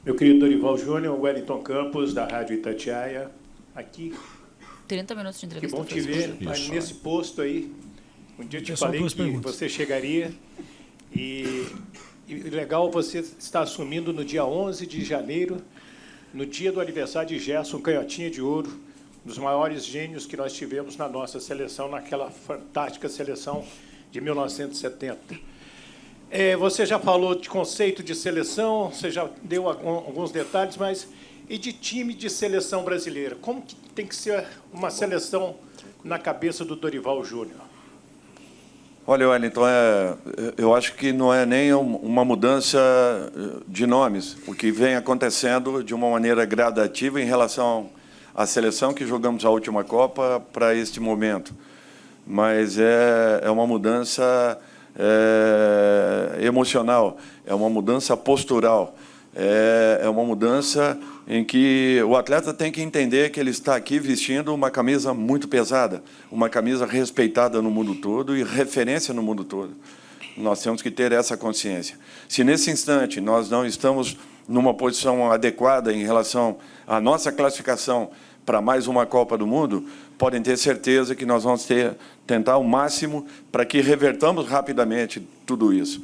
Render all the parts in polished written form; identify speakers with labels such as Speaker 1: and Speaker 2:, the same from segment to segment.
Speaker 1: Meu querido Dorival Júnior, Wellington Campos, da Rádio Itatiaia, aqui.
Speaker 2: 30 minutos de entrevista.
Speaker 1: Que bom te ver nesse posto aí. Um dia eu te falei que você chegaria e legal você estar assumindo no dia 11 de janeiro, no dia do aniversário de Gerson Canhotinha de Ouro, um dos maiores gênios que nós tivemos na nossa seleção, naquela fantástica seleção de 1970. Você já falou de conceito de seleção, você já deu alguns detalhes, mas e de time de seleção brasileira? Como que tem que ser uma seleção na cabeça do Dorival Júnior?
Speaker 3: Olha, Wellington, eu acho que não é nem uma mudança de nomes, o que vem acontecendo de uma maneira gradativa em relação à seleção que jogamos a última Copa para este momento. Mas é uma mudança emocional, é uma mudança postural, é uma mudança em que o atleta tem que entender que ele está aqui vestindo uma camisa muito pesada, uma camisa respeitada no mundo todo e referência no mundo todo. Nós temos que ter essa consciência. Se nesse instante nós não estamos numa posição adequada em relação à nossa classificação para mais uma Copa do Mundo, podem ter certeza que nós vamos tentar o máximo para que revertamos rapidamente tudo isso,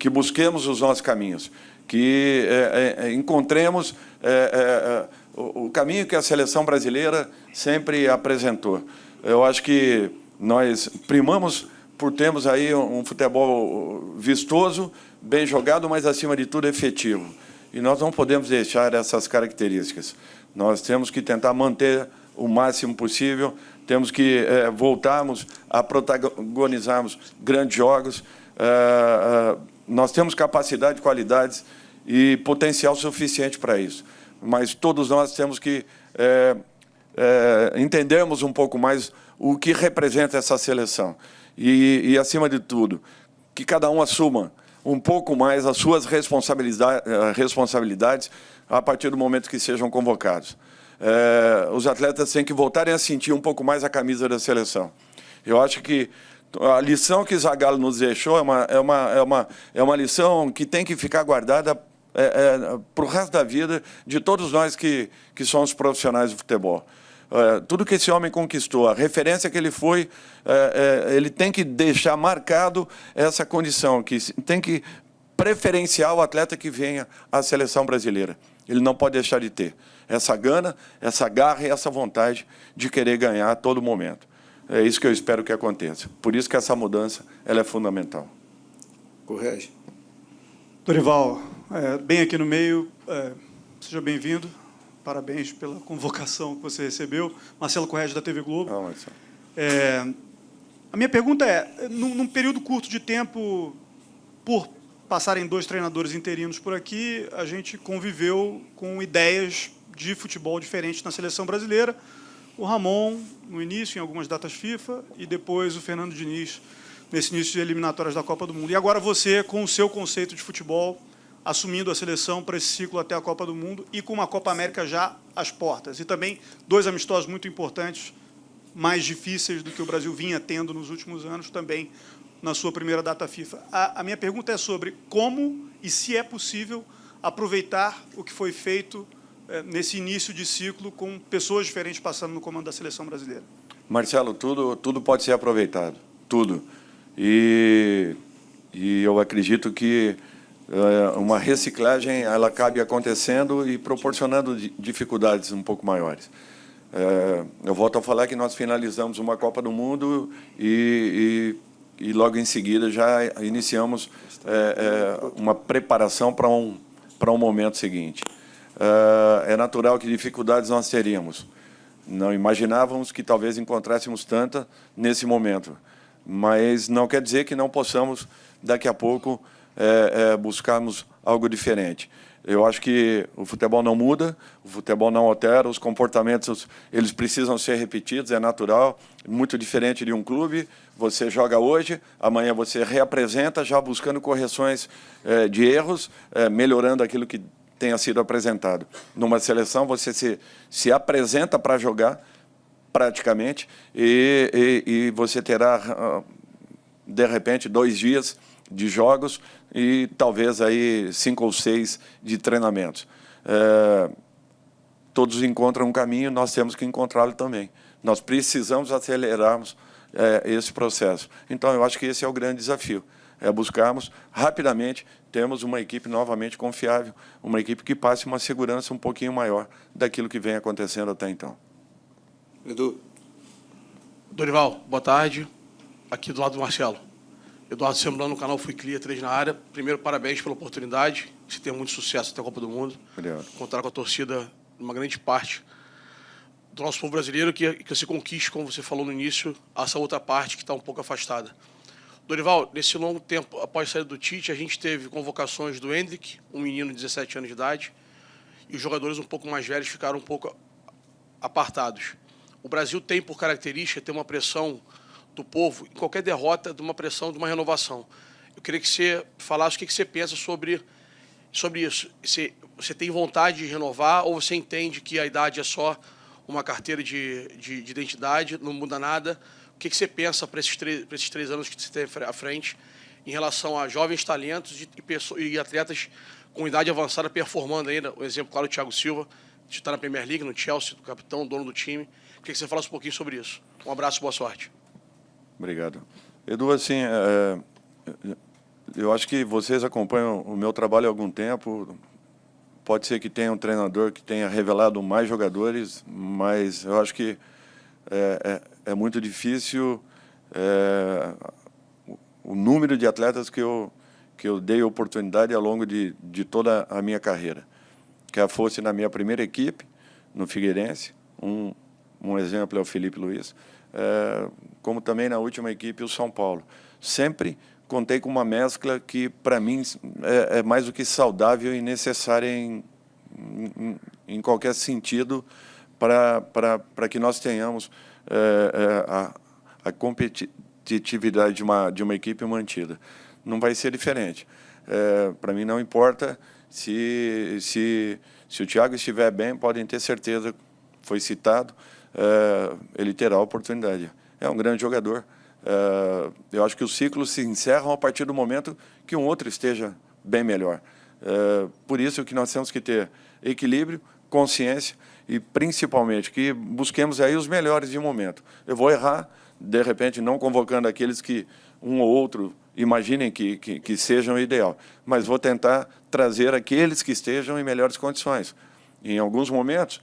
Speaker 3: que busquemos os nossos caminhos, que encontremos o caminho que a seleção brasileira sempre apresentou. Eu acho que nós primamos por termos aí um futebol vistoso, bem jogado, mas, acima de tudo, efetivo. E nós não podemos deixar essas características. Nós temos que tentar manter o máximo possível, temos que voltarmos a protagonizarmos grandes jogos. Nós temos capacidade, qualidades e potencial suficiente para isso. Mas todos nós temos que entendermos um pouco mais o que representa essa seleção. E, acima de tudo, que cada um assuma um pouco mais as suas responsabilidades a partir do momento que sejam convocados. Os atletas têm que voltarem a sentir um pouco mais a camisa da seleção. Eu acho que a lição que Zagallo nos deixou é uma lição que tem que ficar guardada para o resto da vida de todos nós que somos profissionais de futebol. Tudo que esse homem conquistou, a referência que ele foi, ele tem que deixar marcado essa condição, que tem que preferenciar o atleta que venha à seleção brasileira. Ele não pode deixar de ter essa gana, essa garra e essa vontade de querer ganhar a todo momento. É isso que eu espero que aconteça. Por isso que essa mudança ela é fundamental.
Speaker 4: Correge.
Speaker 5: Dorival, bem aqui no meio, seja bem-vindo. Parabéns pela convocação que você recebeu. Marcelo Correge, da TV Globo.
Speaker 3: Marcelo.
Speaker 5: A minha pergunta é, num período curto de tempo, por passarem 2 treinadores interinos por aqui, a gente conviveu com ideias de futebol diferentes na seleção brasileira. O Ramon, no início, em algumas datas FIFA, e depois o Fernando Diniz, nesse início de eliminatórias da Copa do Mundo. E agora você, com o seu conceito de futebol, assumindo a seleção para esse ciclo até a Copa do Mundo e com uma Copa América já às portas. E também 2 amistosos muito importantes, mais difíceis do que o Brasil vinha tendo nos últimos anos, também na sua primeira data FIFA. A minha pergunta é sobre como e se é possível aproveitar o que foi feito nesse início de ciclo com pessoas diferentes passando no comando da seleção brasileira.
Speaker 3: Marcelo, tudo pode ser aproveitado, tudo. E eu acredito que uma reciclagem ela acabe acontecendo e proporcionando dificuldades um pouco maiores. Eu volto a falar que nós finalizamos uma Copa do Mundo e logo em seguida já iniciamos uma preparação para um momento seguinte. É natural que dificuldades nós teríamos. Não imaginávamos que talvez encontrássemos tanta nesse momento, mas não quer dizer que não possamos, daqui a pouco, buscarmos algo diferente. Eu acho que o futebol não muda, o futebol não altera, os comportamentos eles precisam ser repetidos, é natural, muito diferente de um clube. Você joga hoje, amanhã você reapresenta, já buscando correções de erros, melhorando aquilo que tenha sido apresentado. Numa seleção, você se apresenta para jogar, praticamente, e você terá, de repente, 2 dias de jogos e talvez aí 5 ou 6 de treinamentos. Todos encontram um caminho, nós temos que encontrá-lo também. Nós precisamos acelerarmos esse processo. Então, eu acho que esse é o grande desafio, é buscarmos rapidamente, termos uma equipe novamente confiável, uma equipe que passe uma segurança um pouquinho maior daquilo que vem acontecendo até então.
Speaker 4: Edu.
Speaker 6: Dorival, boa tarde. Aqui do lado do Marcelo. Eduardo Semblano, no canal Fui Clear 3 na área. Primeiro, parabéns pela oportunidade. Você tem muito sucesso até a Copa do Mundo.
Speaker 3: Obrigado.
Speaker 6: Contar com a torcida, uma grande parte do nosso povo brasileiro, que você conquiste, como você falou no início, essa outra parte que está um pouco afastada. Dorival, nesse longo tempo, após a saída do Tite, a gente teve convocações do Endrick, um menino de 17 anos de idade, e os jogadores um pouco mais velhos ficaram um pouco apartados. O Brasil tem, por característica, ter uma pressão do povo, em qualquer derrota, de uma pressão, de uma renovação. Eu queria que você falasse o que você pensa sobre isso. Você tem vontade de renovar ou você entende que a idade é só uma carteira de identidade, não muda nada? O que você pensa para esses 3 anos que você tem à frente em relação a jovens talentos e atletas com idade avançada performando ainda? O exemplo, claro, o Thiago Silva, que está na Premier League, no Chelsea, do capitão, dono do time. Queria que você falasse um pouquinho sobre isso. Um abraço e boa sorte.
Speaker 3: Obrigado. Edu, assim, eu acho que vocês acompanham o meu trabalho há algum tempo. Pode ser que tenha um treinador que tenha revelado mais jogadores, mas eu acho que é muito difícil o número de atletas que eu dei oportunidade ao longo de toda a minha carreira. Quer fosse na minha primeira equipe, no Figueirense, um exemplo é o Felipe Luiz, como também na última equipe, o São Paulo. Sempre contei com uma mescla que, para mim, é mais do que saudável e necessária em qualquer sentido para que nós tenhamos a competitividade de uma equipe mantida. Não vai ser diferente. Para mim, não importa se o Thiago estiver bem, podem ter certeza, foi citado, ele terá a oportunidade. É um grande jogador. Eu acho que os ciclos se encerram a partir do momento que um outro esteja bem melhor. Por isso que nós temos que ter equilíbrio, consciência e, principalmente, que busquemos aí os melhores de momento. Eu vou errar, de repente, não convocando aqueles que um ou outro imaginem que sejam o ideal, mas vou tentar trazer aqueles que estejam em melhores condições. Em alguns momentos,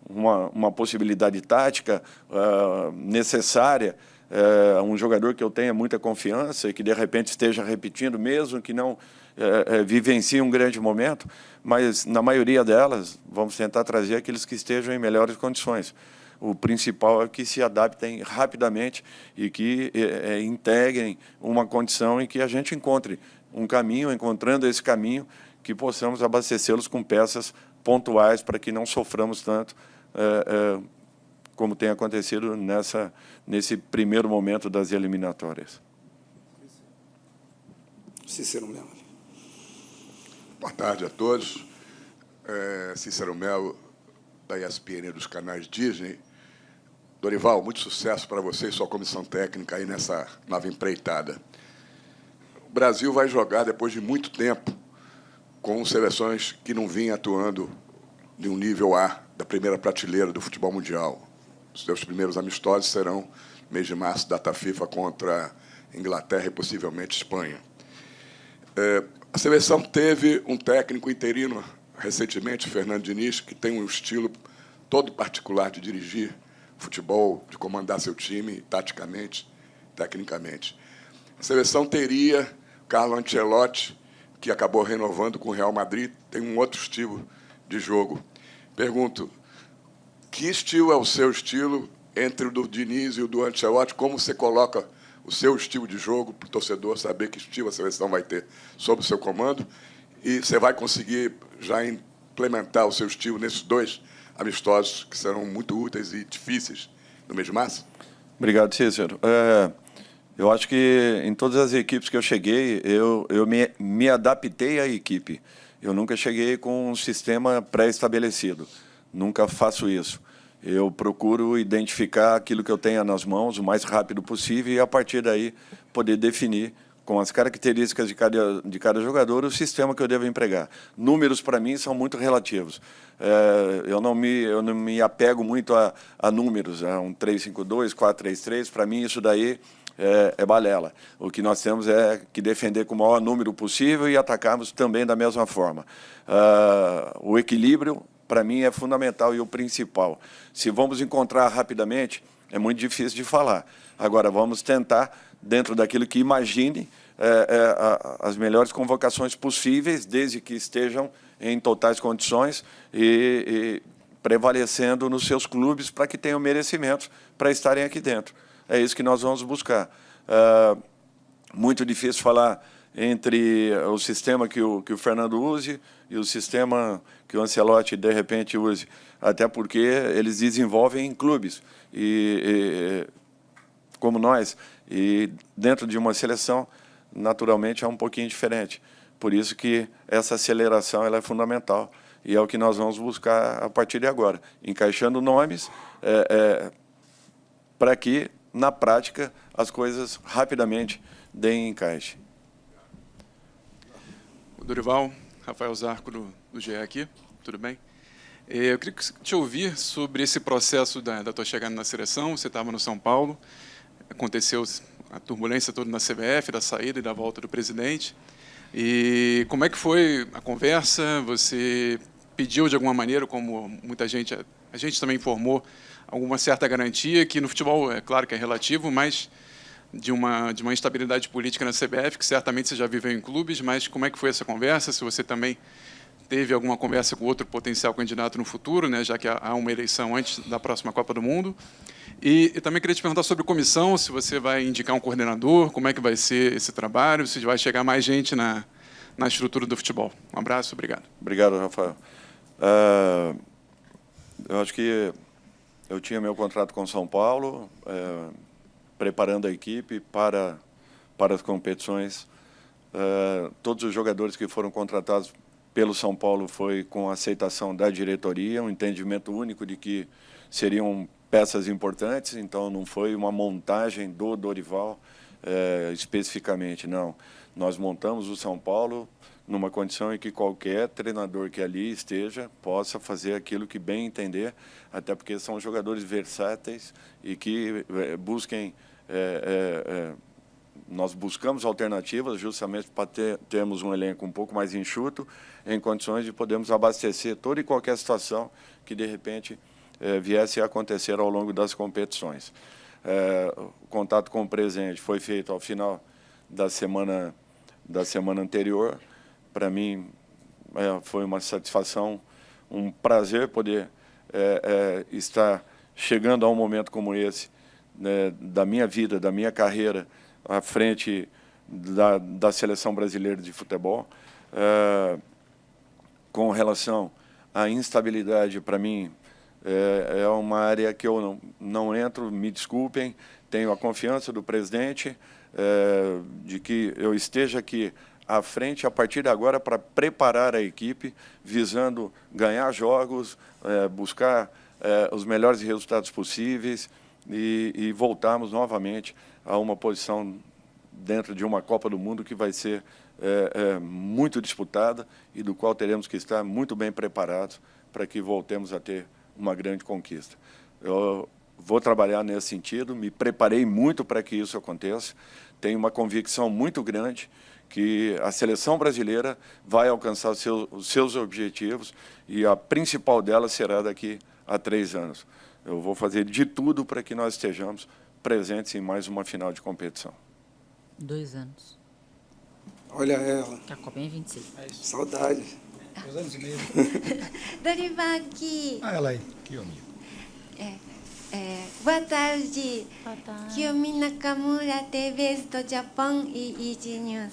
Speaker 3: uma possibilidade tática necessária, um jogador que eu tenha muita confiança e que, de repente, esteja repetindo, mesmo que não vivencie um grande momento, mas, na maioria delas, vamos tentar trazer aqueles que estejam em melhores condições. O principal é que se adaptem rapidamente e que integrem uma condição em que a gente encontre um caminho, encontrando esse caminho, que possamos abastecê-los com peças pontuais para que não soframos tanto como tem acontecido nesse primeiro momento das eliminatórias.
Speaker 4: Cícero Melo.
Speaker 7: Boa tarde a todos. Cícero Melo, da ESPN dos canais Disney. Dorival, muito sucesso para você e sua comissão técnica aí nessa nova empreitada. O Brasil vai jogar, depois de muito tempo, com seleções que não vinham atuando de um nível A, da primeira prateleira do futebol mundial. Os seus primeiros amistosos serão no mês de março, data FIFA, contra Inglaterra e possivelmente Espanha. A seleção teve um técnico interino recentemente, Fernando Diniz, que tem um estilo todo particular de dirigir futebol, de comandar seu time, taticamente, tecnicamente. A seleção teria Carlo Ancelotti, que acabou renovando com o Real Madrid, tem um outro estilo de jogo. Pergunto, que estilo é o seu estilo entre o do Diniz e o do Ancelotti? Como você coloca o seu estilo de jogo para o torcedor saber que estilo a seleção vai ter sob o seu comando? E você vai conseguir já implementar o seu estilo nesses 2 amistosos que serão muito úteis e difíceis no mês de março? Obrigado,
Speaker 3: Cícero. Eu acho que em todas as equipes que eu cheguei, eu me adaptei à equipe. Eu nunca cheguei com um sistema pré-estabelecido. Nunca faço isso. Eu procuro identificar aquilo que eu tenho nas mãos o mais rápido possível e, a partir daí, poder definir com as características de cada jogador, o sistema que eu devo empregar. Números, para mim, são muito relativos. Eu não me apego muito a números, a um 3-5-2, 4-3-3. Para mim, isso daí é balela. O que nós temos é que defender com o maior número possível e atacarmos também da mesma forma. O equilíbrio, para mim, é fundamental e o principal. Se vamos encontrar rapidamente, é muito difícil de falar. Agora, vamos tentar, dentro daquilo que imagine, as melhores convocações possíveis, desde que estejam em totais condições e prevalecendo nos seus clubes para que tenham merecimento para estarem aqui dentro. É isso que nós vamos buscar. Muito difícil falar entre o sistema que o Fernando use e o sistema que o Ancelotti, de repente, use, até porque eles desenvolvem em clubes, como nós, e dentro de uma seleção, naturalmente, é um pouquinho diferente. Por isso que essa aceleração ela é fundamental, e é o que nós vamos buscar a partir de agora, encaixando nomes para que, na prática, as coisas rapidamente deem encaixe.
Speaker 8: Dorival, Rafael Zarco, do GE aqui, tudo bem? Eu queria te ouvir sobre esse processo da tua chegada na seleção. Você estava no São Paulo, aconteceu a turbulência toda na CBF, da saída e da volta do presidente. E como é que foi a conversa? Você pediu, de alguma maneira, como muita gente, a gente também informou, alguma certa garantia, que no futebol, é claro que é relativo, mas de uma instabilidade política na CBF, que certamente você já viveu em clubes, mas como é que foi essa conversa? Se você também teve alguma conversa com outro potencial candidato no futuro, né, já que há uma eleição antes da próxima Copa do Mundo. E também queria te perguntar sobre comissão, se você vai indicar um coordenador, como é que vai ser esse trabalho, se vai chegar mais gente na estrutura do futebol. Um abraço, obrigado.
Speaker 3: Obrigado, Rafael. Eu acho que eu tinha meu contrato com São Paulo, preparando a equipe para as competições. Todos os jogadores que foram contratados pelo São Paulo foi com a aceitação da diretoria, um entendimento único de que seriam peças importantes, então não foi uma montagem do Dorival especificamente, não. Nós montamos o São Paulo numa condição em que qualquer treinador que ali esteja possa fazer aquilo que bem entender, até porque são jogadores versáteis e que busquem... nós buscamos alternativas justamente para termos um elenco um pouco mais enxuto, em condições de podermos abastecer toda e qualquer situação que, de repente, viesse a acontecer ao longo das competições. O contato com o presidente foi feito ao final da semana anterior. Para mim, foi uma satisfação, um prazer poder estar chegando a um momento como esse, né, da minha vida, da minha carreira, à frente da Seleção Brasileira de Futebol. Com relação à instabilidade, para mim, é uma área que eu não entro, me desculpem, tenho a confiança do presidente de que eu esteja aqui à frente, a partir de agora, para preparar a equipe, visando ganhar jogos, buscar os melhores resultados possíveis e voltarmos novamente a uma posição dentro de uma Copa do Mundo que vai ser muito disputada e do qual teremos que estar muito bem preparados para que voltemos a ter uma grande conquista. Eu vou trabalhar nesse sentido, me preparei muito para que isso aconteça, tenho uma convicção muito grande que a seleção brasileira vai alcançar os seus objetivos e a principal delas será daqui a 3 anos. Eu vou fazer de tudo para que nós estejamos presentes em mais uma final de competição.
Speaker 2: 2 anos.
Speaker 4: Olha ela.
Speaker 2: A Copa é em 26.
Speaker 4: Saudade.
Speaker 9: 2 anos e meio.
Speaker 10: Dorival aqui.
Speaker 9: Ela aí. Kiyomi.
Speaker 10: Boa tarde.
Speaker 2: Boa tarde.
Speaker 10: Kiyomi Nakamura, TVS do Japão e EG News.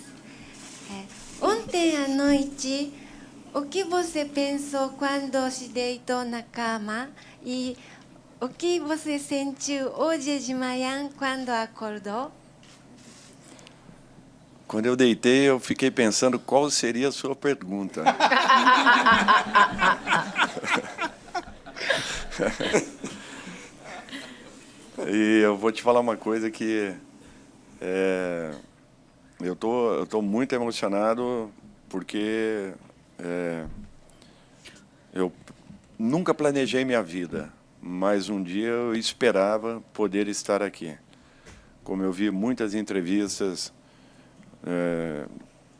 Speaker 10: Ontem à noite, o que você pensou quando se deitou na cama? E o que você sentiu hoje de manhã quando acordou?
Speaker 3: Quando eu deitei, eu fiquei pensando qual seria a sua pergunta. E eu vou te falar uma coisa que Eu tô muito emocionado porque eu nunca planejei minha vida, mas um dia eu esperava poder estar aqui. Como eu vi muitas entrevistas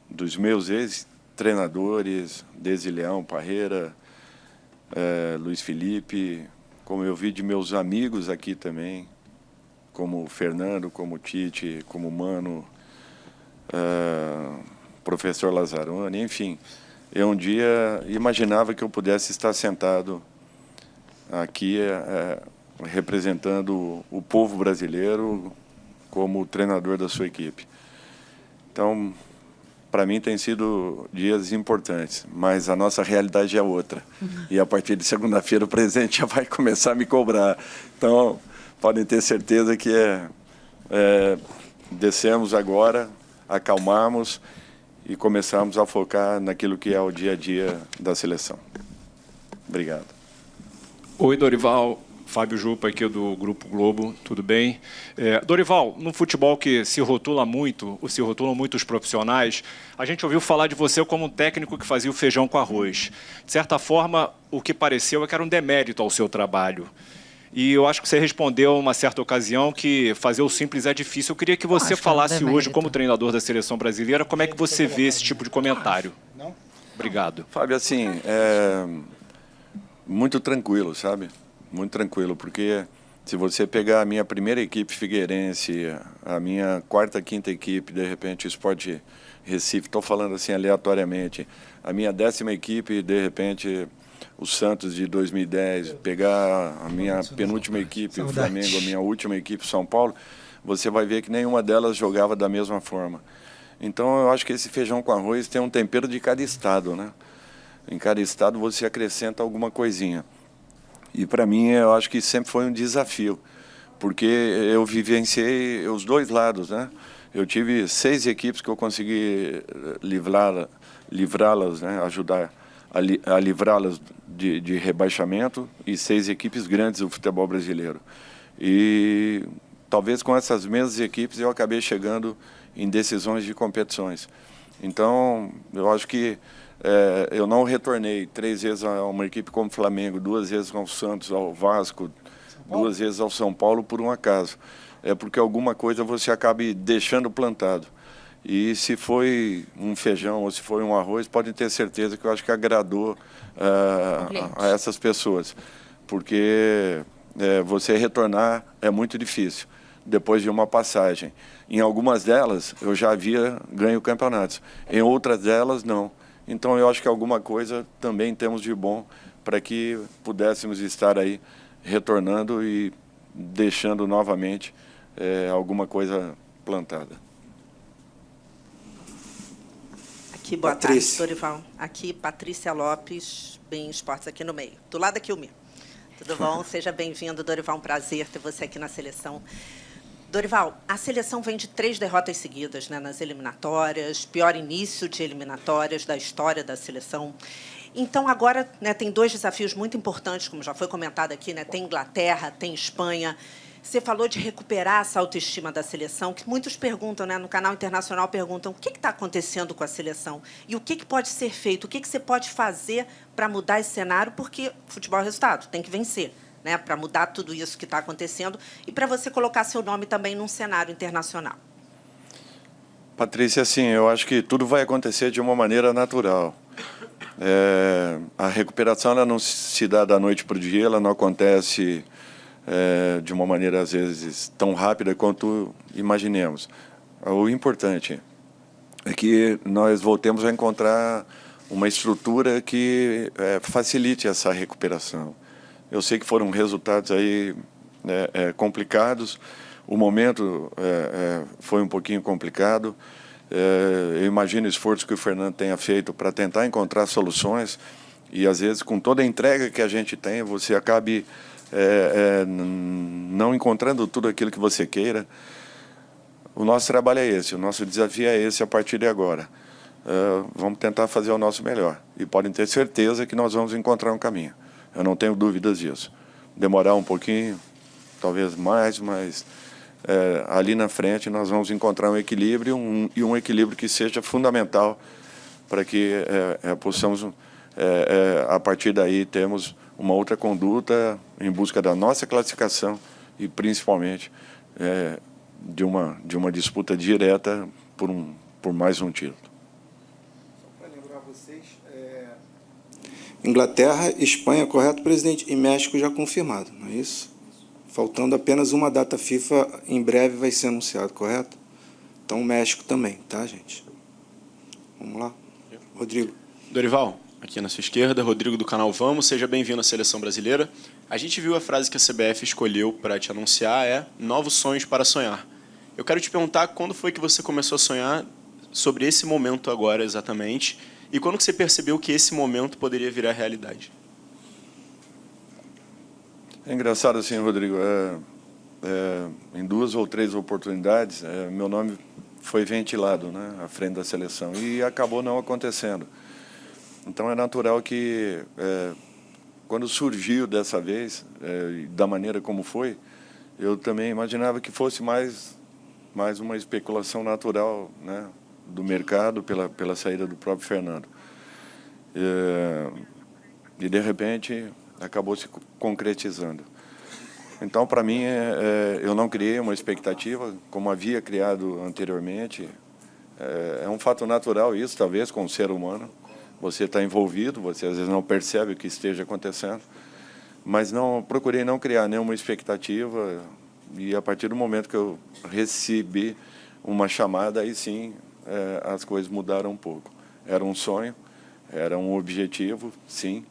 Speaker 3: dos meus ex-treinadores, Desi Leão, Parreira, Luiz Felipe, como eu vi de meus amigos aqui também, como o Fernando, como o Tite, como o Mano, professor Lazzaroni, enfim. Eu um dia imaginava que eu pudesse estar sentado aqui representando o povo brasileiro como treinador da sua equipe. Então, para mim tem sido dias importantes, mas a nossa realidade é outra. E a partir de segunda-feira o presidente já vai começar a me cobrar. Então, podem ter certeza que descemos agora, acalmamos e começamos a focar naquilo que é o dia a dia da seleção. Obrigado.
Speaker 11: Oi, Dorival. Fábio Jupa, aqui do Grupo Globo, tudo bem? Dorival, no futebol que se rotulam muito os profissionais, a gente ouviu falar de você como um técnico que fazia o feijão com arroz. De certa forma, o que pareceu é que era um demérito ao seu trabalho. E eu acho que você respondeu, uma certa ocasião, que fazer o simples é difícil. Eu queria que você falasse hoje, como treinador da seleção brasileira, como é que você vê esse tipo de comentário. Obrigado.
Speaker 3: Fábio, assim, muito tranquilo, sabe? Muito tranquilo, porque se você pegar a minha primeira equipe Figueirense, a minha quarta, quinta equipe, de repente, Sport Recife, estou falando assim aleatoriamente, a minha 10ª equipe, de repente, o Santos de 2010, pegar a minha penúltima equipe, o Flamengo, a minha última equipe, São Paulo, você vai ver que nenhuma delas jogava da mesma forma. Então, eu acho que esse feijão com arroz tem um tempero de cada estado, né? Em cada estado você acrescenta alguma coisinha. E para mim, eu acho que sempre foi um desafio, porque eu vivenciei os dois lados, né? Eu tive 6 equipes que eu consegui livrá-las, né? Ajudar a livrá-las de rebaixamento, e 6 equipes grandes do futebol brasileiro. E talvez com essas mesmas equipes eu acabei chegando em decisões de competições. Então, eu acho que eu não retornei 3 vezes a uma equipe como o Flamengo, 2 vezes ao Santos, ao Vasco, 2 vezes ao São Paulo por um acaso. É porque alguma coisa você acabe deixando plantado. E se foi um feijão ou se foi um arroz, podem ter certeza que eu acho que agradou a essas pessoas. Porque você retornar é muito difícil, depois de uma passagem. Em algumas delas, eu já havia ganho campeonatos. Em outras delas, não. Então, eu acho que alguma coisa também temos de bom para que pudéssemos estar aí retornando e deixando novamente alguma coisa plantada.
Speaker 12: Aqui, boa tarde, Dorival. Aqui, Patrícia Lopes, Bem Esportes, aqui no meio. Do lado aqui, o meu. Tudo bom? Seja bem-vindo, Dorival. Um prazer ter você aqui na seleção. Dorival, a seleção vem de 3 derrotas seguidas, né, nas eliminatórias, pior início de eliminatórias da história da seleção. Então, agora, né, tem 2 desafios muito importantes, como já foi comentado aqui, né, tem Inglaterra, tem Espanha. Você falou de recuperar essa autoestima da seleção, que muitos perguntam, né, no canal internacional, perguntam o que está acontecendo com a seleção e o que pode ser feito, o que você pode fazer para mudar esse cenário, porque futebol é resultado, tem que vencer, né, para mudar tudo isso que está acontecendo e para você colocar seu nome também num cenário internacional.
Speaker 3: Patrícia, assim, eu acho que tudo vai acontecer de uma maneira natural. A recuperação ela não se dá da noite para o dia, ela não acontece de uma maneira, às vezes, tão rápida quanto imaginemos. O importante é que nós voltemos a encontrar uma estrutura que facilite essa recuperação. Eu sei que foram resultados aí complicados, o momento foi um pouquinho complicado. Eu imagino o esforço que o Fernando tenha feito para tentar encontrar soluções e, às vezes, com toda a entrega que a gente tem, você acabe não encontrando tudo aquilo que você queira. O nosso trabalho é esse, o nosso desafio é esse a partir de agora. Vamos tentar fazer o nosso melhor e podem ter certeza que nós vamos encontrar um caminho. Eu não tenho dúvidas disso. Demorar um pouquinho, talvez mais, mas ali na frente nós vamos encontrar um equilíbrio e um equilíbrio que seja fundamental para que possamos, a partir daí, termos uma outra conduta em busca da nossa classificação e, principalmente, de uma disputa direta por mais um título.
Speaker 4: Só para lembrar vocês, Inglaterra, Espanha, correto, presidente? E México já confirmado, não é isso? Faltando apenas uma data FIFA, em breve vai ser anunciado, correto? Então, o México também, tá, gente? Vamos lá. Rodrigo.
Speaker 13: Dorival, aqui na sua esquerda, Rodrigo do canal Vamos, seja bem-vindo à Seleção Brasileira. A gente viu a frase que a CBF escolheu para te anunciar, novos sonhos para sonhar. Eu quero te perguntar quando foi que você começou a sonhar sobre esse momento agora, exatamente, e quando que você percebeu que esse momento poderia virar realidade?
Speaker 3: É engraçado assim, Rodrigo, em 2 ou 3 oportunidades, meu nome foi ventilado, né, à frente da seleção, e acabou não acontecendo. Então é natural que, quando surgiu dessa vez, da maneira como foi, eu também imaginava que fosse mais uma especulação natural, né, do mercado pela saída do próprio Fernando. E, de repente, acabou se concretizando. Então, para mim, eu não criei uma expectativa, como havia criado anteriormente. É um fato natural isso, talvez, com o ser humano. Você está envolvido, você às vezes não percebe o que esteja acontecendo, mas procurei não criar nenhuma expectativa, e a partir do momento que eu recebi uma chamada, aí sim, as coisas mudaram um pouco. Era um sonho, era um objetivo, sim.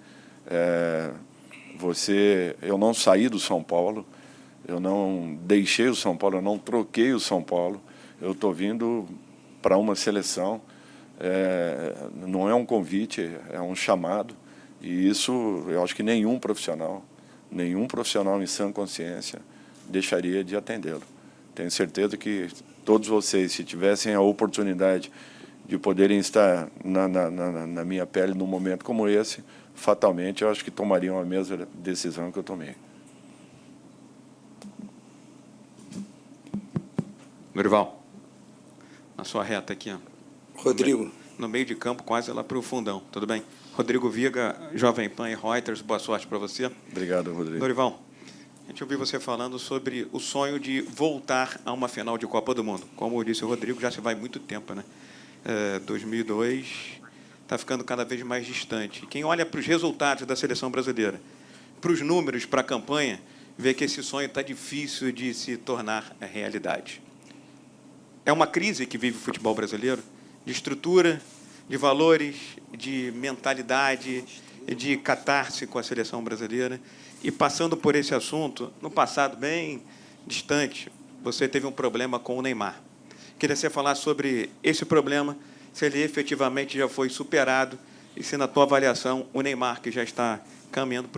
Speaker 3: Eu não saí do São Paulo, eu não deixei o São Paulo, eu não troquei o São Paulo, eu estou vindo para uma seleção, não é um convite, é um chamado, e isso eu acho que nenhum profissional em sã consciência deixaria de atendê-lo. Tenho certeza que todos vocês, se tivessem a oportunidade de poderem estar na minha pele num momento como esse, fatalmente eu acho que tomariam a mesma decisão que eu tomei.
Speaker 9: Dorival, na sua reta aqui, ó.
Speaker 4: Rodrigo.
Speaker 9: No meio de campo, quase lá para o fundão, tudo bem? Rodrigo Viga, Jovem Pan e Reuters, boa sorte para você.
Speaker 3: Obrigado, Rodrigo.
Speaker 9: Dorival, a gente ouviu você falando sobre o sonho de voltar a uma final de Copa do Mundo. Como disse o Rodrigo, já se vai muito tempo, né? 2002 está ficando cada vez mais distante. Quem olha para os resultados da seleção brasileira, para os números, para a campanha, vê que esse sonho está difícil de se tornar realidade. É uma crise que vive o futebol brasileiro, de estrutura, de valores, de mentalidade, de catarse com a seleção brasileira. E passando por esse assunto, no passado bem distante, você teve um problema com o Neymar. Queria você falar sobre esse problema, se ele efetivamente já foi superado e se, na tua avaliação, o Neymar, que já está caminhando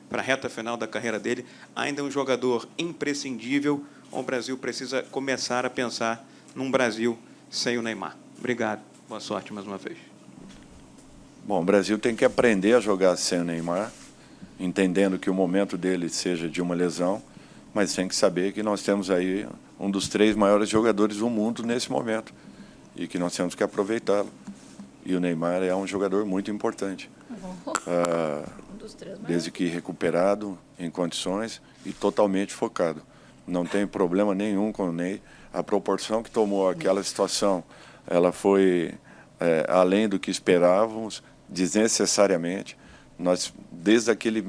Speaker 9: para a reta final da carreira dele, ainda é um jogador imprescindível, ou o Brasil precisa começar a pensar num Brasil sem o Neymar. Obrigado. Boa sorte mais uma vez.
Speaker 3: Bom, o Brasil tem que aprender a jogar sem o Neymar, entendendo que o momento dele seja de uma lesão, mas tem que saber que nós temos aí um dos 3 maiores jogadores do mundo nesse momento e que nós temos que aproveitá-lo. E o Neymar é um jogador muito importante, desde que recuperado, em condições e totalmente focado. Não tem problema nenhum com o Ney. A proporção que tomou aquela situação, ela foi além do que esperávamos, desnecessariamente. Nós, desde aquele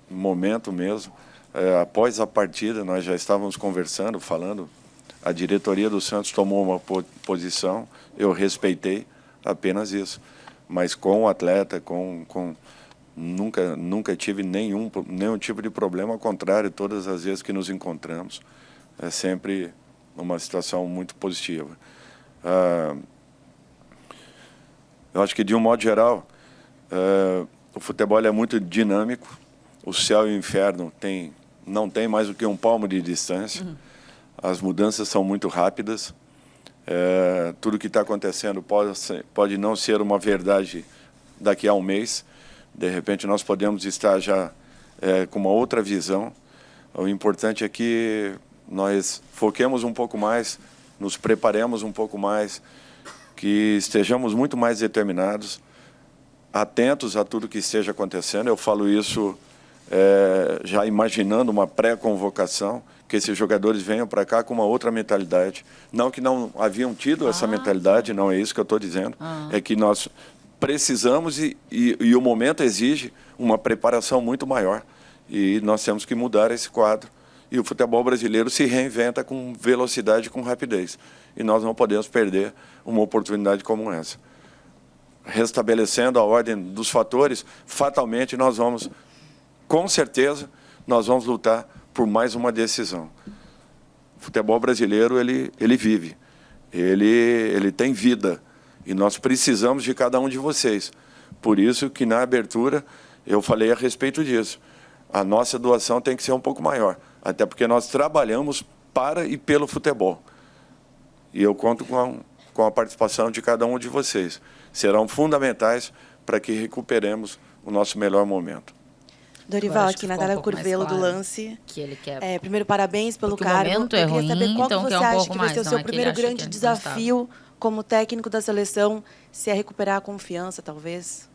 Speaker 3: momento mesmo, após a partida, nós já estávamos conversando, falando. A diretoria do Santos tomou uma posição, eu respeitei, apenas isso. Mas com o atleta, nunca tive nenhum tipo de problema, ao contrário, todas as vezes que nos encontramos, é sempre uma situação muito positiva. Eu acho que, de um modo geral, o futebol é muito dinâmico, o céu e o inferno não tem mais do que um palmo de distância, as mudanças são muito rápidas, tudo que está acontecendo pode não ser uma verdade daqui a um mês, de repente nós podemos estar já com uma outra visão. O importante é que nós foquemos um pouco mais, nos preparemos um pouco mais, que estejamos muito mais determinados, atentos a tudo que esteja acontecendo. Eu falo isso já imaginando uma pré-convocação, que esses jogadores venham para cá com uma outra mentalidade. Não que não haviam tido essa mentalidade, não é isso que eu estou dizendo. É que nós precisamos e o momento exige uma preparação muito maior. E nós temos que mudar esse quadro. E o futebol brasileiro se reinventa com velocidade e com rapidez. E nós não podemos perder uma oportunidade como essa. Restabelecendo a ordem dos fatores, fatalmente nós vamos, com certeza, nós vamos lutar por mais uma decisão. O futebol brasileiro, ele vive, ele tem vida, e nós precisamos de cada um de vocês. Por isso que, na abertura, eu falei a respeito disso. A nossa doação tem que ser um pouco maior, até porque nós trabalhamos para e pelo futebol. E eu conto com a participação de cada um de vocês. Serão fundamentais para que recuperemos o nosso melhor momento.
Speaker 14: Dorival, aqui Natália Curvelo do Lance.
Speaker 2: Que ele quer.
Speaker 14: Primeiro, parabéns pelo cargo.
Speaker 2: O momento
Speaker 14: eu queria
Speaker 2: ruim,
Speaker 14: saber qual
Speaker 2: então
Speaker 14: que você acha que vai ser o seu primeiro grande desafio como técnico da seleção, se é recuperar a confiança, talvez?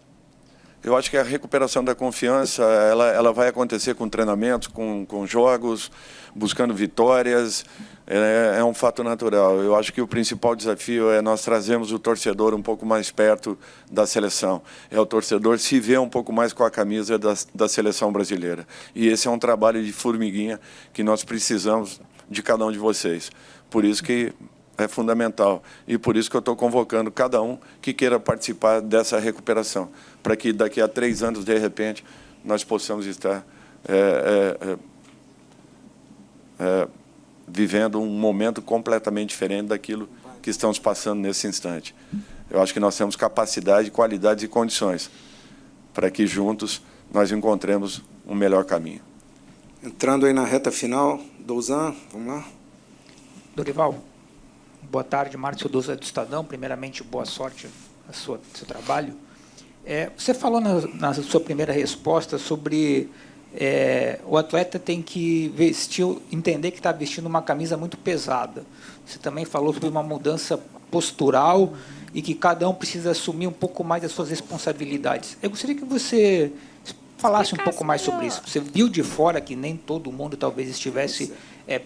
Speaker 3: Eu acho que a recuperação da confiança ela vai acontecer com treinamentos, com jogos, buscando vitórias. É um fato natural. Eu acho que o principal desafio é nós trazermos o torcedor um pouco mais perto da seleção. É o torcedor se ver um pouco mais com a camisa da seleção brasileira. E esse é um trabalho de formiguinha que nós precisamos de cada um de vocês. Por isso que é fundamental. E por isso que eu estou convocando cada um que queira participar dessa recuperação, para que daqui a 3 anos, de repente, nós possamos estar vivendo um momento completamente diferente daquilo que estamos passando nesse instante. Eu acho que nós temos capacidade, qualidades e condições para que juntos nós encontremos um melhor caminho.
Speaker 4: Entrando aí na reta final, Douzan, vamos lá.
Speaker 15: Dorival, boa tarde, Márcio Souza do Estadão. Primeiramente, boa sorte no seu trabalho. Você falou na sua primeira resposta sobre o atleta tem que vestir, entender que está vestindo uma camisa muito pesada. Você também falou sobre uma mudança postural e que cada um precisa assumir um pouco mais as suas responsabilidades. Eu gostaria que você falasse um pouco mais sobre isso. Você viu de fora que nem todo mundo talvez estivesse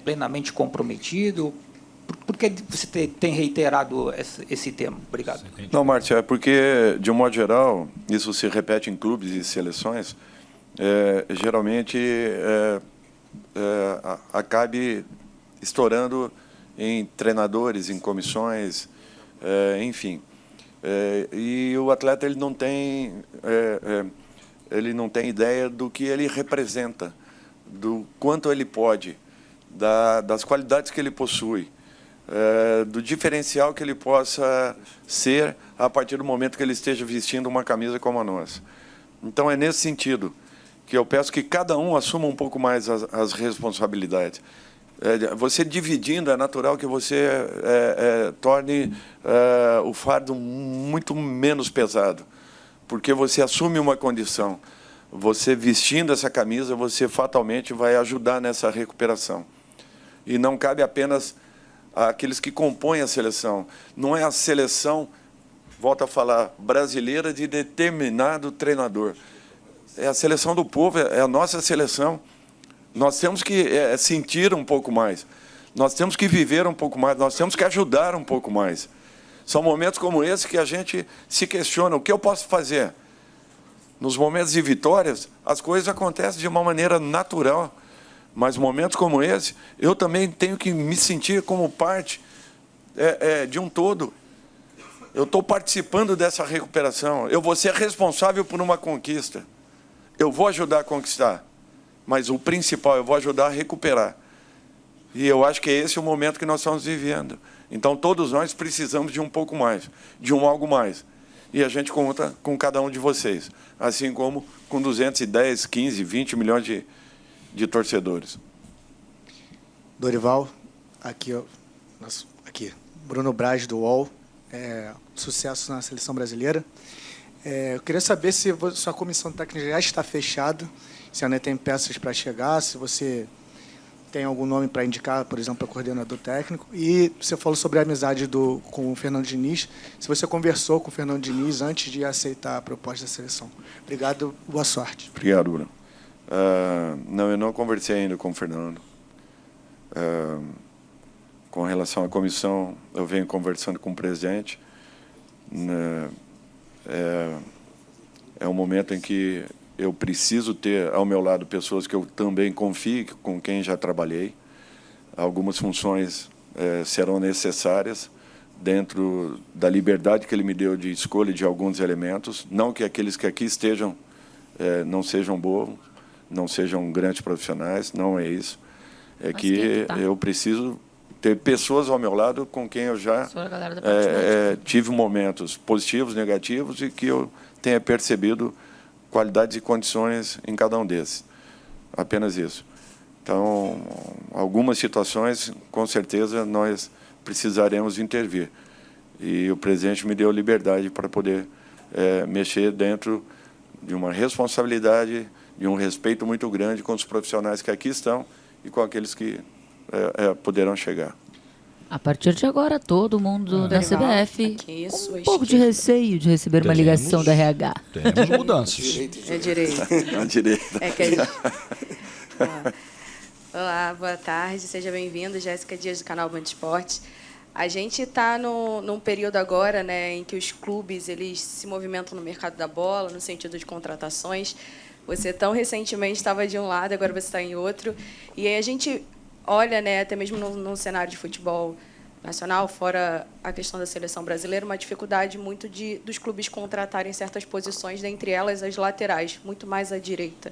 Speaker 15: plenamente comprometido. Por que você tem reiterado esse tema? Obrigado.
Speaker 3: Não, Márcio, é porque, de um modo geral, isso se repete em clubes e seleções, geralmente acabe estourando em treinadores, em comissões, enfim. E o atleta ele não tem ideia do que ele representa, do quanto ele pode, das qualidades que ele possui, do diferencial que ele possa ser a partir do momento que ele esteja vestindo uma camisa como a nossa. Então, é nesse sentido que eu peço que cada um assuma um pouco mais as responsabilidades. Você dividindo, é natural que você torne o fardo muito menos pesado, porque você assume uma condição. Você vestindo essa camisa, você fatalmente vai ajudar nessa recuperação. E não cabe apenas àqueles que compõem a seleção. Não é a seleção, volto a falar, brasileira de determinado treinador. É a seleção do povo, é a nossa seleção. Nós temos que sentir um pouco mais. Nós temos que viver um pouco mais. Nós temos que ajudar um pouco mais. São momentos como esse que a gente se questiona. O que eu posso fazer? Nos momentos de vitórias, as coisas acontecem de uma maneira natural. Mas momentos como esse, eu também tenho que me sentir como parte de um todo. Eu estou participando dessa recuperação. Eu vou ser responsável por uma conquista. Eu vou ajudar a conquistar. Mas o principal, eu vou ajudar a recuperar. E eu acho que é esse o momento que nós estamos vivendo. Então, todos nós precisamos de um pouco mais, de um algo mais. E a gente conta com cada um de vocês. Assim como com 210, 15, 20 milhões de torcedores.
Speaker 16: Dorival, aqui, Bruno Braz, do UOL. Sucesso na seleção brasileira. Eu queria saber se sua comissão técnica já está fechada, se ainda tem peças para chegar, se você tem algum nome para indicar, por exemplo, para coordenador técnico. E você falou sobre a amizade com o Fernando Diniz. Se você conversou com o Fernando Diniz antes de aceitar a proposta da seleção. Obrigado, boa sorte.
Speaker 3: Obrigado, Bruno. Não, eu não conversei ainda com o Fernando. Com relação à comissão, eu venho conversando com o presidente. É um momento em que eu preciso ter ao meu lado pessoas que eu também confie, com quem já trabalhei. Algumas funções serão necessárias dentro da liberdade que ele me deu de escolha de alguns elementos. Não que aqueles que aqui estejam não sejam bons, não sejam grandes profissionais, não é isso. É que eu preciso ter pessoas ao meu lado com quem eu já tive momentos positivos, negativos, e que eu tenha percebido qualidades e condições em cada um desses. Apenas isso. Então, algumas situações, com certeza, nós precisaremos intervir. E o presidente me deu liberdade para poder mexer dentro de uma responsabilidade, de um respeito muito grande com os profissionais que aqui estão e com aqueles que poderão chegar.
Speaker 2: A partir de agora, todo mundo da CBF com um pouco de receio de receber uma ligação da RH.
Speaker 17: Teremos mudanças.
Speaker 18: É direito.
Speaker 3: A direita.
Speaker 18: É que a gente... Olá, boa tarde, seja bem-vindo, Jéssica Dias, do canal Band Esportes. A gente está num período agora, né, em que os clubes eles se movimentam no mercado da bola, no sentido de contratações. Você tão recentemente estava de um lado, agora você está em outro. E aí a gente olha, né, até mesmo no cenário de futebol nacional, fora a questão da seleção brasileira, uma dificuldade muito dos clubes contratarem certas posições, dentre elas as laterais, muito mais à direita.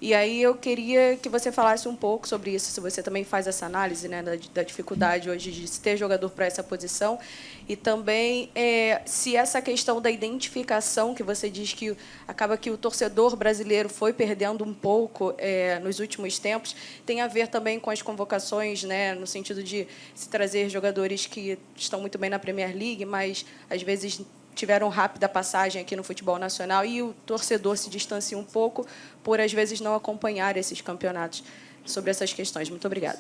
Speaker 18: E aí eu queria que você falasse um pouco sobre isso, se você também faz essa análise, né, da dificuldade hoje de se ter jogador para essa posição, e também se essa questão da identificação, que você diz que acaba que o torcedor brasileiro foi perdendo um pouco nos últimos tempos, tem a ver também com as convocações, né, no sentido de se trazer jogadores que estão muito bem na Premier League, mas às vezes tiveram rápida passagem aqui no futebol nacional e o torcedor se distancia um pouco por, às vezes, não acompanhar esses campeonatos. Sobre essas questões. Muito obrigada.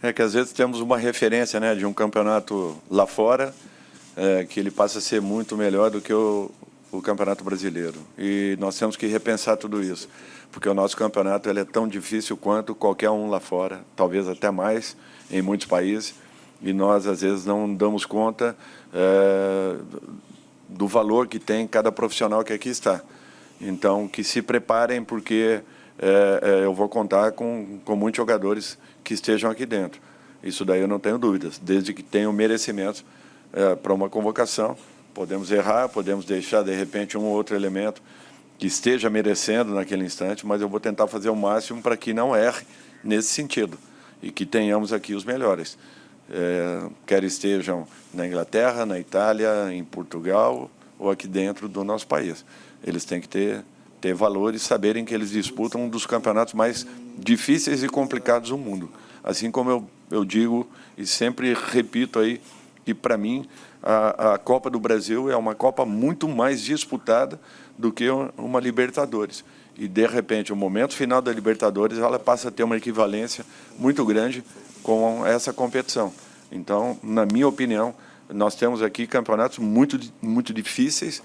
Speaker 3: É que, às vezes, temos uma referência, né, de um campeonato lá fora, que ele passa a ser muito melhor do que o campeonato brasileiro. E nós temos que repensar tudo isso, porque o nosso campeonato ele é tão difícil quanto qualquer um lá fora, talvez até mais, em muitos países, e nós, às vezes, não damos conta do valor que tem cada profissional que aqui está. Então, que se preparem, porque eu vou contar com muitos jogadores que estejam aqui dentro. Isso daí eu não tenho dúvidas, desde que tenham merecimento para uma convocação. Podemos errar, podemos deixar, de repente, um ou outro elemento que esteja merecendo naquele instante, mas eu vou tentar fazer o máximo para que não erre nesse sentido e que tenhamos aqui os melhores. Quer estejam na Inglaterra, na Itália, em Portugal ou aqui dentro do nosso país. Eles têm que ter valor e saberem que eles disputam um dos campeonatos mais difíceis e complicados do mundo. Assim como eu digo e sempre repito aí que, para mim, a Copa do Brasil é uma Copa muito mais disputada do que uma Libertadores. E, de repente, o momento final da Libertadores ela passa a ter uma equivalência muito grande com essa competição. Então, na minha opinião, nós temos aqui campeonatos muito, muito difíceis,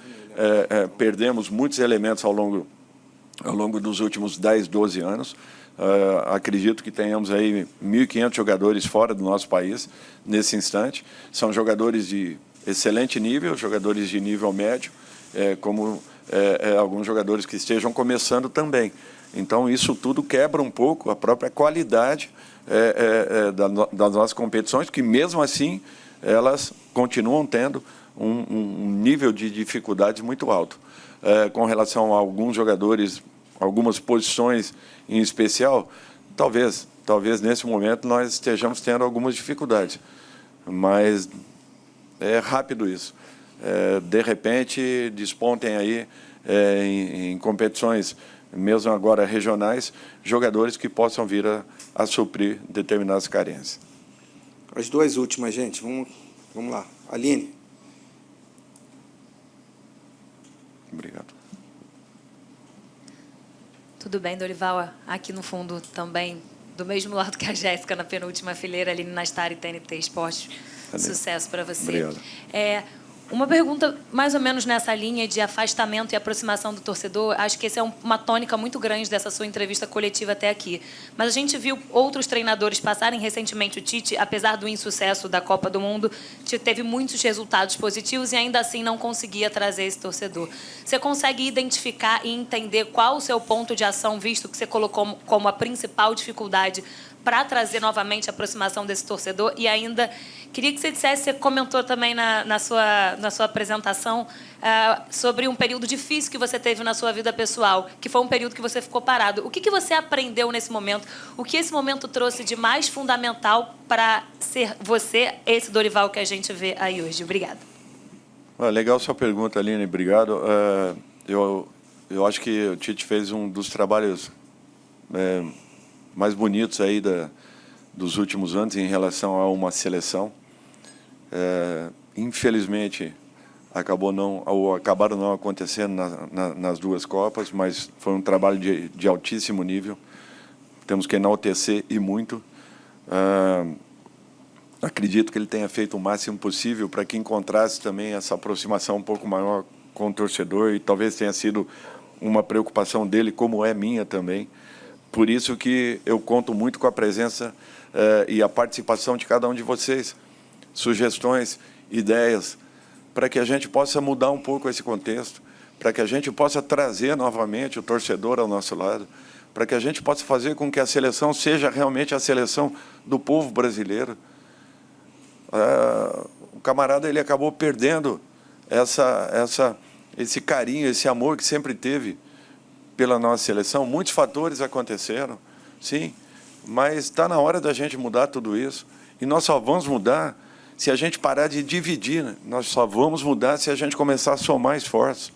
Speaker 3: perdemos muitos elementos ao longo dos últimos 10, 12 anos. Acredito que tenhamos aí 1.500 jogadores fora do nosso país nesse instante. São jogadores de excelente nível, jogadores de nível médio, como alguns jogadores que estejam começando também. Então, isso tudo quebra um pouco a própria qualidade das nossas competições, que mesmo assim elas continuam tendo um nível de dificuldade muito alto. Com relação a alguns jogadores, algumas posições em especial, talvez nesse momento nós estejamos tendo algumas dificuldades, mas é rápido isso. De repente despontem aí em competições, mesmo agora regionais, jogadores que possam vir a suprir determinadas carências.
Speaker 4: As duas últimas, gente. Vamos lá. Aline.
Speaker 3: Obrigado.
Speaker 19: Tudo bem, Dorival? Aqui no fundo também
Speaker 17: do mesmo lado que a Jéssica, na penúltima fileira, ali na Star e TNT Esportes. Sucesso para você.
Speaker 3: Obrigado.
Speaker 17: Uma pergunta mais ou menos nessa linha de afastamento e aproximação do torcedor. Acho que essa é uma tônica muito grande dessa sua entrevista coletiva até aqui. Mas a gente viu outros treinadores passarem recentemente. O Tite, apesar do insucesso da Copa do Mundo, teve muitos resultados positivos e ainda assim não conseguia trazer esse torcedor. Você consegue identificar e entender qual o seu ponto de ação, visto que você colocou como a principal dificuldade para trazer novamente a aproximação desse torcedor? E ainda queria que você dissesse, você comentou também na sua apresentação sobre um período difícil que você teve na sua vida pessoal, que foi um período que você ficou parado. O que você aprendeu nesse momento? O que esse momento trouxe de mais fundamental para ser você, esse Dorival que a gente vê aí hoje? Obrigada.
Speaker 3: Legal sua pergunta, Aline. Obrigado. Eu acho que o Tite fez um dos trabalhos mais bonitos aí dos últimos anos em relação a uma seleção. Infelizmente, acabaram não acontecendo nas duas Copas, mas foi um trabalho de altíssimo nível. Temos que enaltecer e muito. Acredito que ele tenha feito o máximo possível para que encontrasse também essa aproximação um pouco maior com o torcedor, e talvez tenha sido uma preocupação dele, como é minha também. Por isso que eu conto muito com a presença e a participação de cada um de vocês. Sugestões, ideias, para que a gente possa mudar um pouco esse contexto, para que a gente possa trazer novamente o torcedor ao nosso lado, para que a gente possa fazer com que a seleção seja realmente a seleção do povo brasileiro. O camarada ele acabou perdendo esse carinho, esse amor que sempre teve pela nossa seleção. Muitos fatores aconteceram, sim, mas está na hora da gente mudar tudo isso. E nós só vamos mudar se a gente parar de dividir, né? Nós só vamos mudar se a gente começar a somar esforços.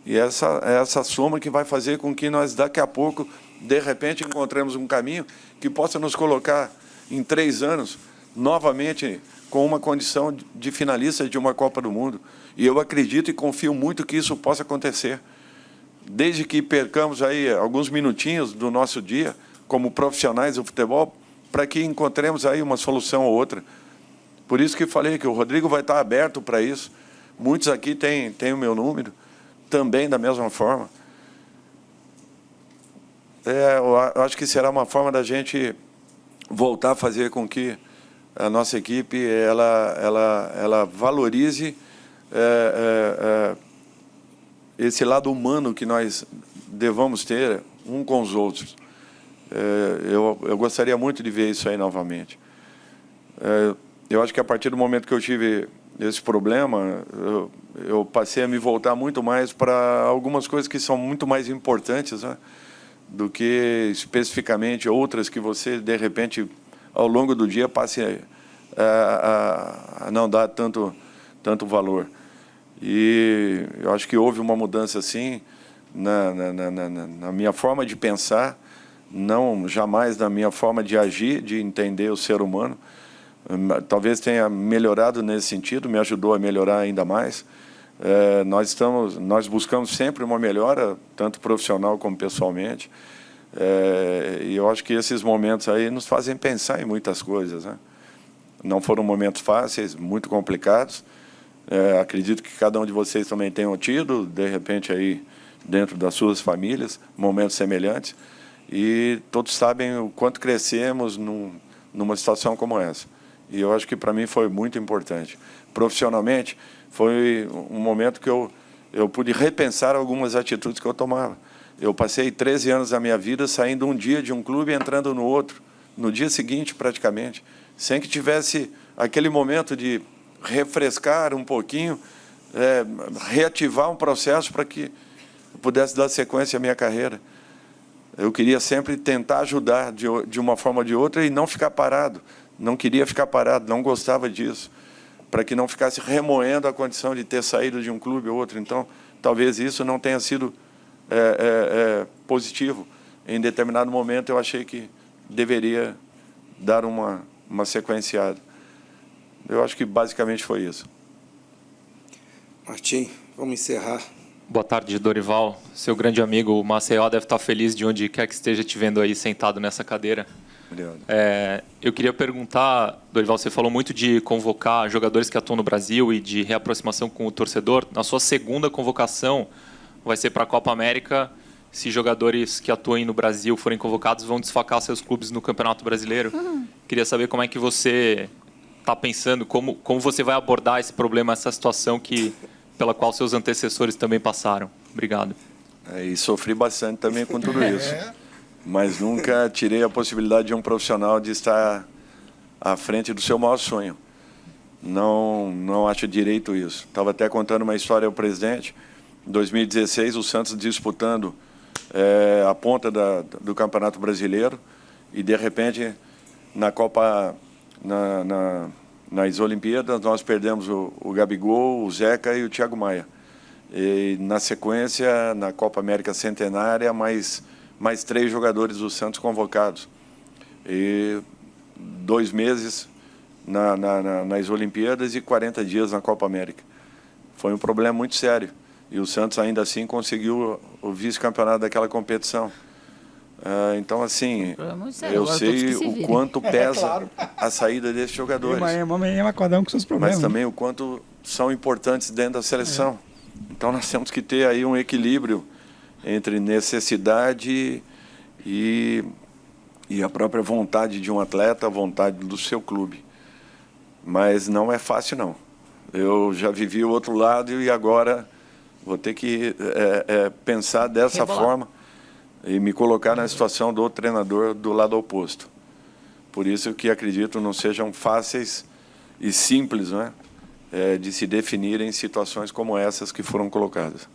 Speaker 3: E é essa soma que vai fazer com que nós, daqui a pouco, de repente, encontremos um caminho que possa nos colocar, em 3 anos, novamente com uma condição de finalista de uma Copa do Mundo. E eu acredito e confio muito que isso possa acontecer. Desde que percamos aí alguns minutinhos do nosso dia, como profissionais do futebol, para que encontremos aí uma solução ou outra. Por isso que falei que o Rodrigo vai estar aberto para isso. Muitos aqui têm o meu número, também da mesma forma. Eu acho que será uma forma da gente voltar a fazer com que a nossa equipe ela valorize esse lado humano que nós devamos ter um com os outros. Eu gostaria muito de ver isso aí novamente. Eu acho que a partir do momento que eu tive esse problema, eu passei a me voltar muito mais para algumas coisas que são muito mais importantes, né, do que especificamente outras que você, de repente, ao longo do dia, passe a não dar tanto valor. E eu acho que houve uma mudança, assim, na minha forma de pensar, não jamais na minha forma de agir, de entender o ser humano. Talvez tenha melhorado nesse sentido, me ajudou a melhorar ainda mais. Nós buscamos sempre uma melhora, tanto profissional como pessoalmente. E eu acho que esses momentos aí nos fazem pensar em muitas coisas, né? Não foram momentos fáceis, muito complicados. Acredito que cada um de vocês também tenham tido, de repente, aí dentro das suas famílias, momentos semelhantes. E todos sabem o quanto crescemos numa situação como essa. E eu acho que, para mim, foi muito importante. Profissionalmente, foi um momento que eu pude repensar algumas atitudes que eu tomava. Eu passei 13 anos da minha vida saindo um dia de um clube e entrando no outro, no dia seguinte, praticamente, sem que tivesse aquele momento de refrescar um pouquinho, reativar um processo para que eu pudesse dar sequência à minha carreira. Eu queria sempre tentar ajudar de uma forma ou de outra e não ficar parado. Não queria ficar parado, não gostava disso, para que não ficasse remoendo a condição de ter saído de um clube ou outro. Então, talvez isso não tenha sido positivo. Em determinado momento, eu achei que deveria dar uma sequenciada. Eu acho que basicamente foi isso.
Speaker 4: Martim, vamos encerrar.
Speaker 11: Boa tarde, Dorival. Seu grande amigo, o Maceió, deve estar feliz de onde quer que esteja te vendo aí sentado nessa cadeira.
Speaker 3: Obrigado.
Speaker 19: Eu queria perguntar, Dorival, você falou muito de convocar jogadores que atuam no Brasil e de reaproximação com o torcedor. Na sua segunda convocação vai ser para a Copa América. Se jogadores que atuem no Brasil forem convocados, vão desfalcar seus clubes no Campeonato Brasileiro. Queria saber como é que você está pensando, como você vai abordar esse problema, essa situação pela qual seus antecessores também passaram. Obrigado.
Speaker 3: E sofri bastante também com tudo isso. Mas nunca tirei a possibilidade de um profissional de estar à frente do seu maior sonho. Não acho direito isso. Estava até contando uma história ao presidente. Em 2016, o Santos disputando a ponta do Campeonato Brasileiro e, de repente, na Copa, nas Olimpíadas, nós perdemos o Gabigol, o Zeca e o Thiago Maia. E, na sequência, na Copa América Centenária, mais 3 jogadores do Santos convocados. E 2 meses nas Olimpíadas e 40 dias na Copa América. Foi um problema muito sério. E o Santos, ainda assim, conseguiu o vice-campeonato daquela competição. Então, assim, eu sei o quanto pesa a saída desses jogadores.
Speaker 20: Cada um com seus problemas.
Speaker 3: Mas também o quanto são importantes dentro da seleção. Então, nós temos que ter aí um equilíbrio entre necessidade e a própria vontade de um atleta, a vontade do seu clube. Mas não é fácil, não. Eu já vivi o outro lado e agora vou ter que pensar dessa forma e me colocar na situação do treinador do lado oposto. Por isso que acredito não sejam fáceis e simples, não é? De se definirem situações como essas que foram colocadas.